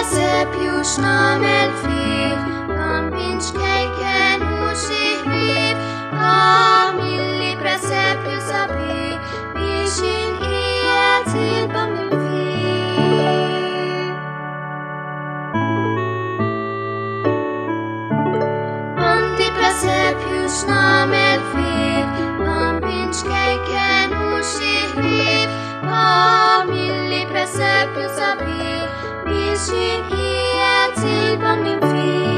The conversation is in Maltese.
presepius namen fir, campinch keiken usih viv, camilli presepius abi, visin iet silpam viv. Anti presepius namen fir, campinch keiken usih viv, camilli presepius abi, visin iet silpam viv.